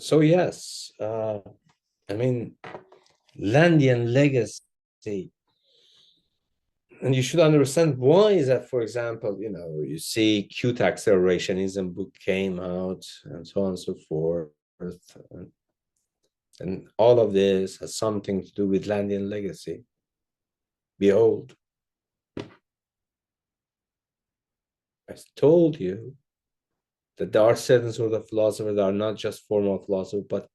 So yes, I mean, Landian legacy, and you should understand why is that. For example, you see Cute Accelerationism book came out, and so on and so forth, and all of this has something to do with Landian legacy. Behold, I told you that there are certain sort of philosophers that are not just formal philosophers, but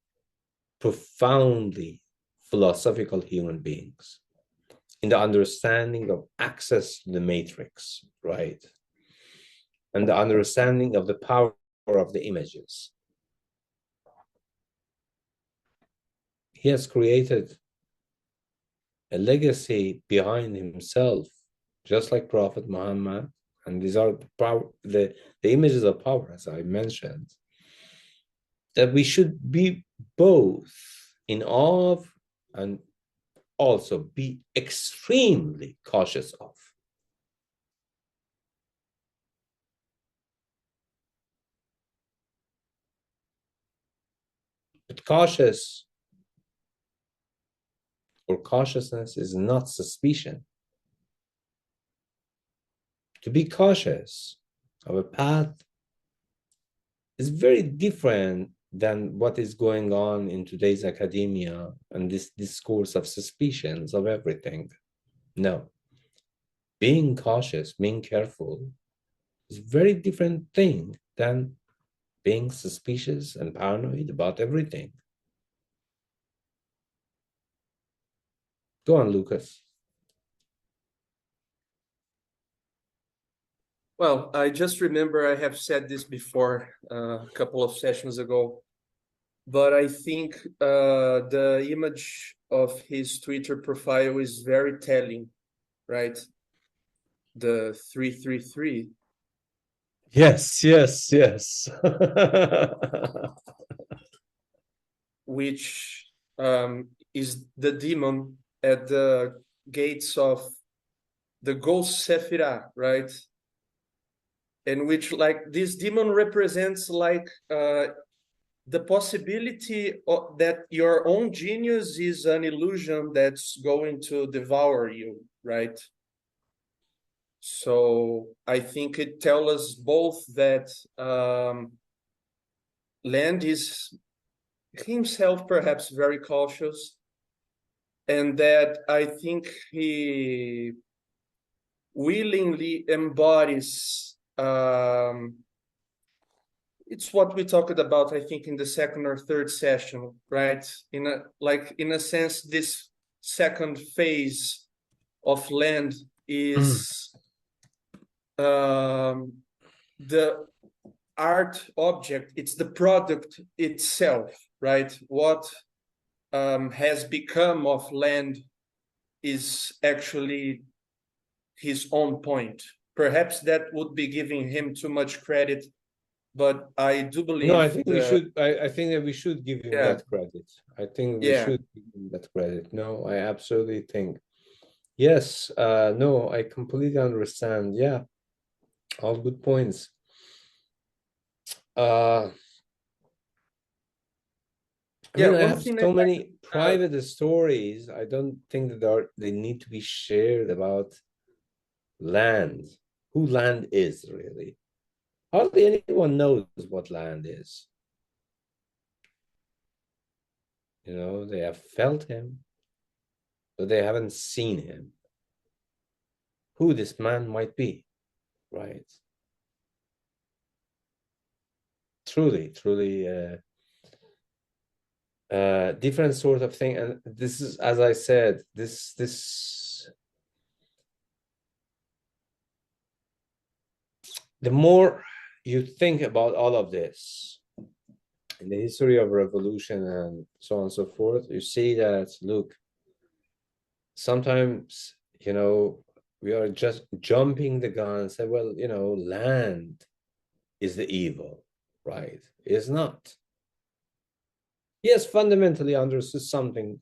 profoundly philosophical human beings in the understanding of access to the matrix, right? And the understanding of the power of the images. He has created a legacy behind himself, just like Prophet Muhammad. And these are the power, the images of power, as I mentioned, that we should be both in awe of and also be extremely cautious of. But cautious or cautiousness is not suspicion. To be cautious of a path is very different than what is going on in today's academia and this discourse of suspicions of everything. No, being cautious, being careful is a very different thing than being suspicious and paranoid about everything. Go on, Lucas. Well, I just remember I have said this before a couple of sessions ago, but I think the image of his Twitter profile is very telling, right? The 333, Yes, yes, yes. which is the demon at the gates of the ghost Sephirah, right? And which, like, this demon represents like the possibility that your own genius is an illusion that's going to devour you, right? So I think it tells us both that Land is himself perhaps very cautious, and that I think he willingly embodies it's what we talked about, I think, in the second or third session, right? In a sense, this second phase of Land is the art object, it's the product itself, right? What has become of Land is actually his own point. Perhaps that would be giving him too much credit, but I do No, I believe think we should. I think that we should give him yeah, that credit. I think we yeah. should give him that credit. No, I absolutely think. Yes, no, I completely understand. Yeah, all good points. Uh, I Yeah, mean, I one have thing I'd so like many private stories. I don't think that they need to be shared about land. Who land is really. Hardly anyone knows what land is. They have felt him, but they haven't seen him. Who this man might be, right? Truly, truly, different sort of thing. And this is, as I said, this the more you think about all of this in the history of revolution and so on and so forth, you see that, look, sometimes, we are just jumping the gun and say, well, land is the evil, right? It's not. He has fundamentally understood something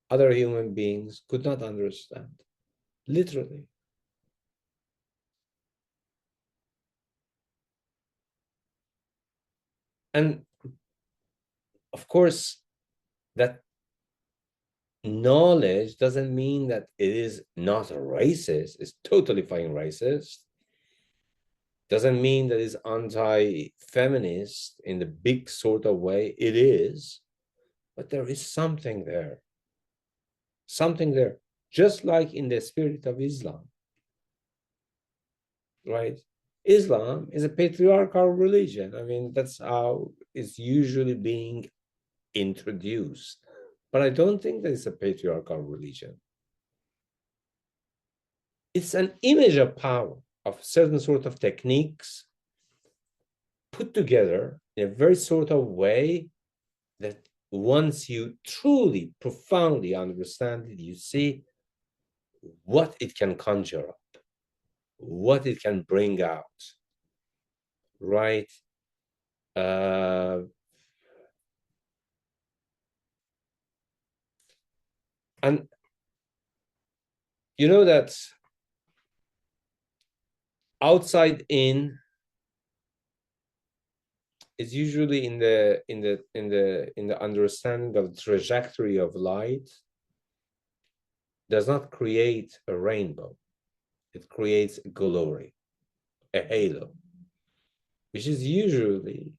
other human beings could not understand, literally. And Of course, that knowledge doesn't mean that it is not racist. It's totally fine racist. Doesn't mean that it's anti-feminist in the big sort of way. It is, but there is something there. Something there. Just like in the spirit of Islam, right? Islam is a patriarchal religion. I mean, that's how it's usually being introduced. But I don't think that it's a patriarchal religion. It's an image of power, of certain sort of techniques put together in a very sort of way that once you truly, profoundly understand it, you see what it can conjure up, what it can bring out, right? Uh, and you know that outside in is usually in the understanding of the trajectory of light does not create a rainbow. It creates a glory, a halo, which is usually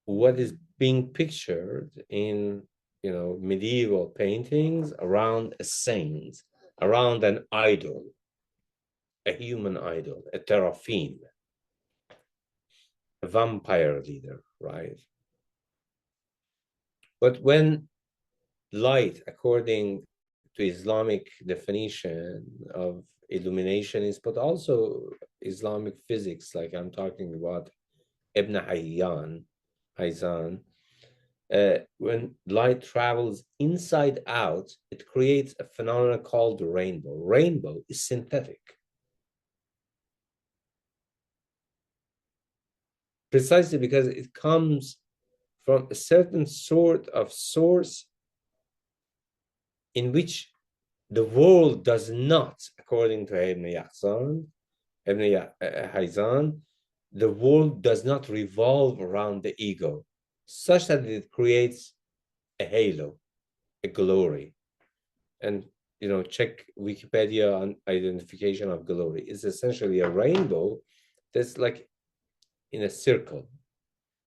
what is being pictured in medieval paintings around a saint, around an idol, a human idol, a terafim, a vampire leader, right? But when light, according to Islamic definition of illumination, is but also Islamic physics, like I'm talking about Ibn Hayyan, when light travels inside out, it creates a phenomenon called the rainbow. Rainbow is synthetic, precisely because it comes from a certain sort of source in which the world does not, according to Ibn Hayyan, the world does not revolve around the ego, such that it creates a halo, a glory. And check Wikipedia on identification of glory. It's essentially a rainbow that's like in a circle,